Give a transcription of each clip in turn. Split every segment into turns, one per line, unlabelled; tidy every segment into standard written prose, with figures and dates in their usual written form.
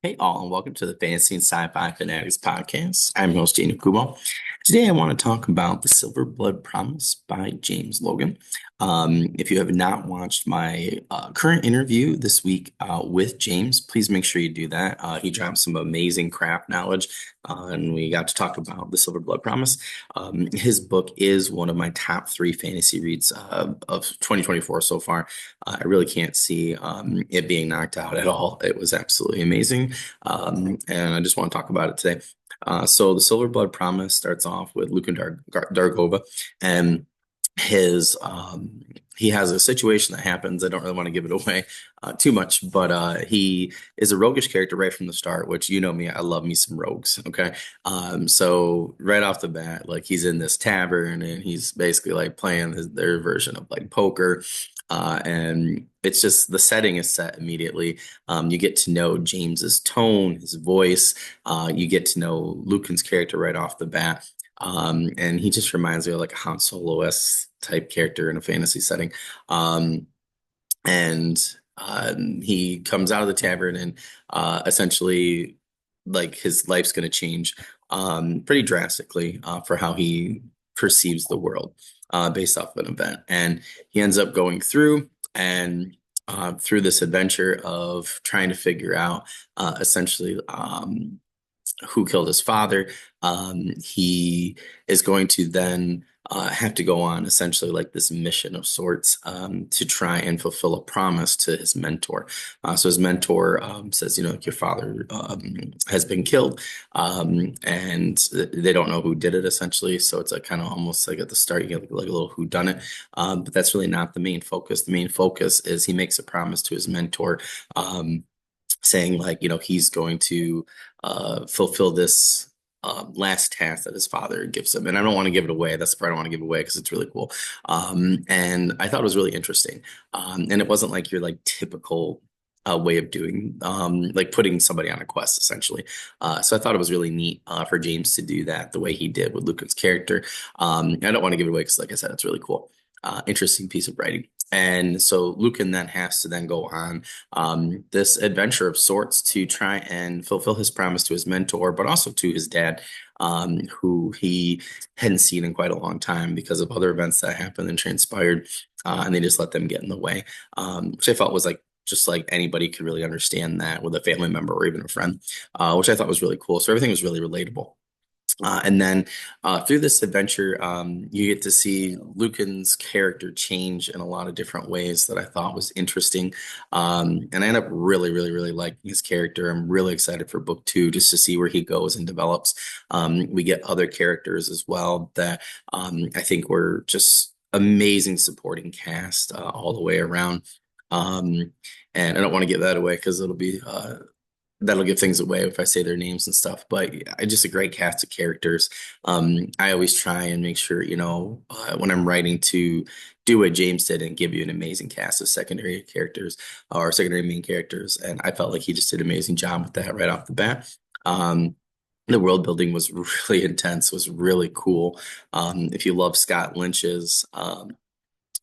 Hey all, and welcome to the Fantasy and Sci-Fi Fanatics podcast. I'm your host Daniel Coolbaugh. Today I want to talk about The Silverblood Promise by James Logan. If you have not watched my current interview this week with James, please make sure you do that. He dropped some amazing craft knowledge, and we got to talk about The Silverblood Promise. His book is one of my top three fantasy reads of 2024 so far. I really can't see it being knocked out at all. It was absolutely amazing. And I just want to talk about it today. So the Silverblood Promise starts off with Lucan Dargova, and his he has a situation that happens. I don't really want to give it away too much, but he is a roguish character right from the start, which you know me, I love me some rogues. Okay, so right off the bat, like he's in this tavern and he's basically like playing their version of like poker. And it's just the setting is set immediately. You get to know James's tone, his voice. You get to know Lucan's character right off the bat. And he just reminds me of like a Han Solo-esque type character in a fantasy setting. Um, and he comes out of the tavern and essentially like his life's going to change pretty drastically for how he perceives the world based off of an event. And he ends up going through and through this adventure of trying to figure out essentially who killed his father. He is going to then have to go on essentially like this mission of sorts to try and fulfill a promise to his mentor. So his mentor says, you know, like your father has been killed, and they don't know who did it essentially. So it's like kind of almost like at the start you get like a little who done it, but that's really not the main focus. The main focus is he makes a promise to his mentor. Saying like, you know, he's going to fulfill this last task that his father gives him. And I don't want to give it away. That's the part I want to give away because it's really cool. And I thought it was really interesting. And it wasn't like your like typical way of doing like putting somebody on a quest essentially. So I thought it was really neat for James to do that the way he did with Lucan's character. I don't want to give it away because like I said, it's really cool. Interesting piece of writing. And so Lucan then has to then go on this adventure of sorts to try and fulfill his promise to his mentor, but also to his dad, who he hadn't seen in quite a long time because of other events that happened and transpired, and they just let them get in the way, which I felt was like just like anybody could really understand that with a family member or even a friend, which I thought was really cool. So everything was really relatable. And then through this adventure, you get to see Lucan's character change in a lot of different ways that I thought was interesting. And I end up really, really, really liking his character. I'm really excited for book two just to see where he goes and develops. We get other characters as well that I think were just amazing supporting cast all the way around. And I don't want to give that away because it'll be that'll give things away if I say their names and stuff. But yeah, just a great cast of characters. I always try and make sure, you know, when I'm writing to do what James did and give you an amazing cast of secondary characters or secondary main characters. And I felt like he just did an amazing job with that right off the bat. The world building was really intense, was really cool. If you love Scott Lynch's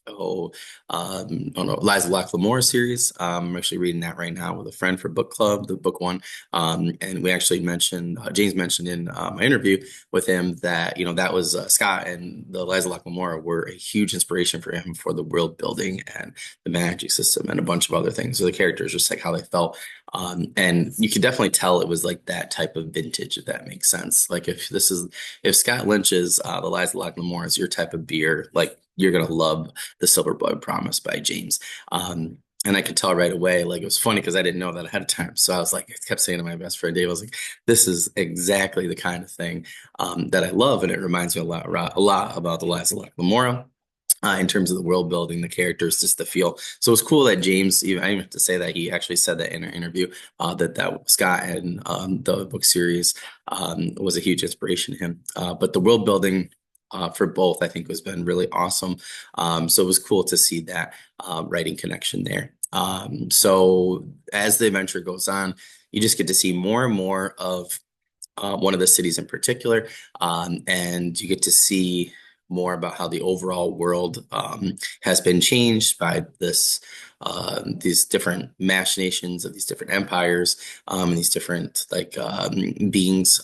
oh no, Liza Locke Lamore series. I'm actually reading that right now with a friend for book club, the book one. And we actually mentioned, James mentioned in my interview with him that, you know, that was Scott and the Liza Locke Lamore were a huge inspiration for him for the world building and the magic system and a bunch of other things. So the characters, just like how they felt. And you could definitely tell it was like that type of vintage, if that makes sense. Like if Scott Lynch's the Liza Locke Lamore is your type of beer, like you're gonna love The Silverblood Promise by James. And I could tell right away, like it was funny because I didn't know that ahead of time. So I was like, I kept saying to my best friend Dave, I was like, this is exactly the kind of thing that I love. And it reminds me a lot about the Liza Locke Lamora. In terms of the world building, the characters, just the feel. So it's cool that James, even, I even have to say that he actually said that in an interview, that Scott and the book series was a huge inspiration to him. But the world building for both, I think, has been really awesome. So it was cool to see that writing connection there. So as the adventure goes on, you just get to see more and more of one of the cities in particular, and you get to see more about how the overall world has been changed by this these different machinations of these different empires, and these different beings,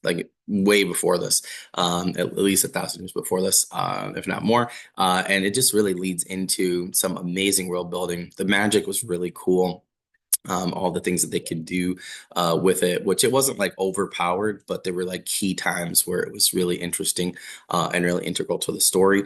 like way before this, at least 1,000 years before this, if not more. And it just really leads into some amazing world building. The magic was really cool. All the things that they could do with it, which it wasn't like overpowered, but there were like key times where it was really interesting and really integral to the story.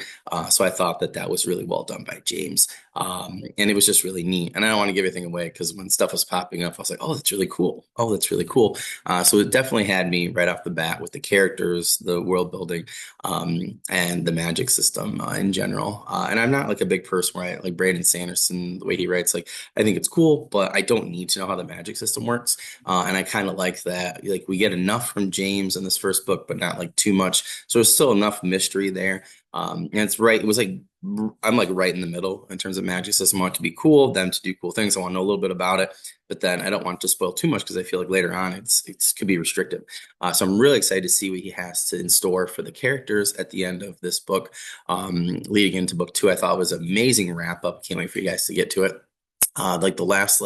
So I thought that that was really well done by James. And it was just really neat. And I don't want to give anything away because when stuff was popping up, I was like, oh, that's really cool. Oh, that's really cool. So it definitely had me right off the bat with the characters, the world building, and the magic system in general. And I'm not like a big person where I like Brandon Sanderson, the way he writes, like, I think it's cool, but I don't need to know how the magic system works. And I kind of like that. Like we get enough from James in this first book, but not like too much. So there's still enough mystery there. And it's right. It was like I'm like right in the middle in terms of magic system. I want it to be cool, them to do cool things. I want to know a little bit about it, but then I don't want to spoil too much because I feel like later on it's could be restrictive. So I'm really excited to see what he has to in store for the characters at the end of this book. Leading into book two, I thought was an amazing wrap up. Can't wait for you guys to get to it. Like the last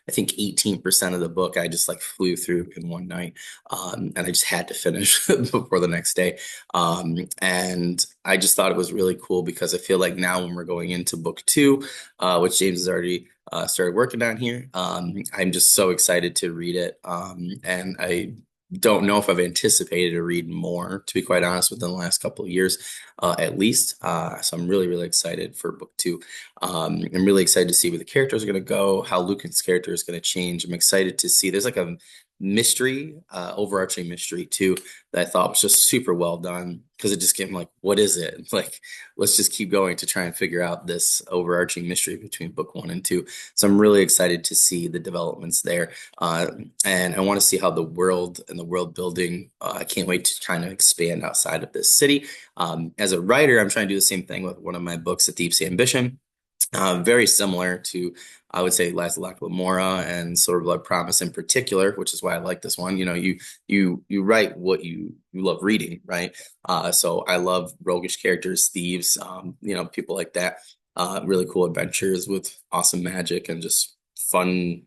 I think 18% of the book I just like flew through in one night. And I just had to finish before the next day. And I just thought it was really cool because I feel like now when we're going into book two, which James has already started working on here, I'm just so excited to read it. And I don't know if I've anticipated to read more, to be quite honest, within the last couple of years, at least. So I'm really, really excited for book two. I'm really excited to see where the characters are going to go, how Lucan's character is going to change. I'm excited to see there's like a mystery, overarching mystery too, that I thought was just super well done because it just gave me like, what is it? Like, let's just keep going to try and figure out this overarching mystery between book one and two. So I'm really excited to see the developments there. Uh, and I want to see how the world and the world building, I can't wait to kind of expand outside of this city. As a writer, I'm trying to do the same thing with one of my books, A Deep Sea Ambition. Very similar to, I would say, Lies of Lamora and Silverblood Promise in particular, which is why I like this one. You know, you write what you love reading, right? So I love roguish characters, thieves, people like that. Really cool adventures with awesome magic and just fun,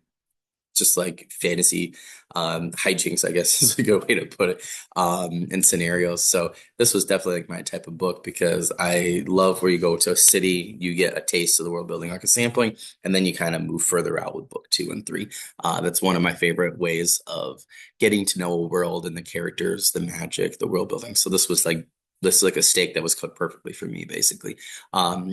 just like fantasy hijinks, I guess is a good way to put it, and scenarios. So this was definitely like my type of book because I love where you go to a city, you get a taste of the world building, like a sampling, and then you kind of move further out with book two and three. That's one of my favorite ways of getting to know a world and the characters, the magic, the world building. So this is like a steak that was cooked perfectly for me, basically.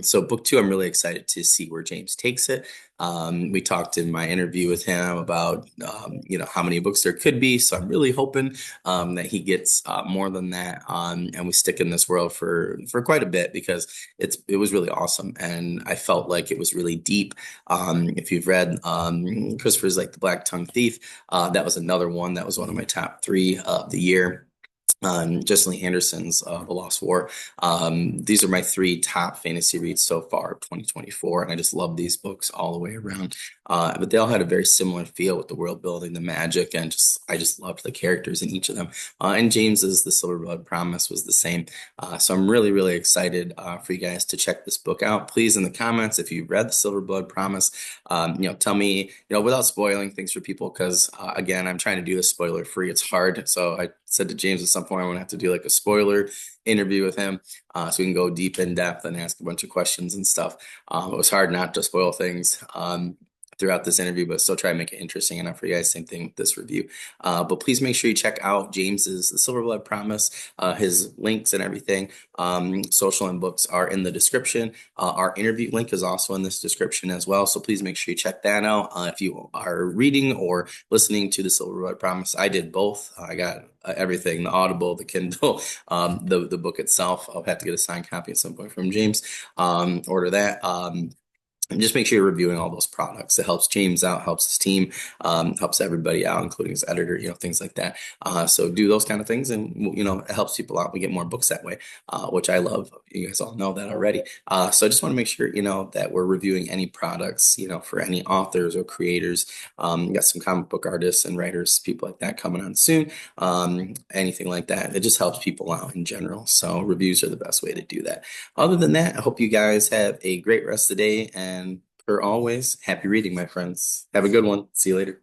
So book two, I'm really excited to see where James takes it. We talked in my interview with him about how many books there could be. So I'm really hoping that he gets more than that, and we stick in this world for quite a bit because it was really awesome, and I felt like it was really deep. If you've read Christopher's like The Black Tongue Thief, that was another one that was one of my top three of the year. Justin Lee Anderson's The Lost War. These are my three top fantasy reads so far of 2024, and I just love these books all the way around. But they all had a very similar feel with the world building, the magic, and I just loved the characters in each of them. And James's The Silverblood Promise was the same. So I'm really, really excited for you guys to check this book out. Please, in the comments, if you've read The Silverblood Promise, tell me, without spoiling things for people, because again, I'm trying to do this spoiler free. It's hard. So I said to James at some point, I'm gonna have to do like a spoiler interview with him, so we can go deep in depth and ask a bunch of questions and stuff. It was hard not to spoil things throughout this interview, but still try to make it interesting enough for you guys. Same thing with this review. But please make sure you check out James's The Silverblood Promise. His links and everything, social and books, are in the description. Our interview link is also in this description as well. So please make sure you check that out. If you are reading or listening to The Silverblood Promise, I did both. I got everything, the Audible, the Kindle, the book itself. I'll have to get a signed copy at some point from James. Order that. And just make sure you're reviewing all those products. It helps James out, helps his team, helps everybody out, including his editor, things like that. So do those kind of things, and it helps people out. We get more books that way, which I love. You guys all know that already. So I just want to make sure that we're reviewing any products, for any authors or creators. Got some comic book artists and writers, people like that coming on soon. Anything like that. It just helps people out in general. So reviews are the best way to do that. Other than that, I hope you guys have a great rest of the day, and For always, happy reading, my friends. Have a good one. See you later.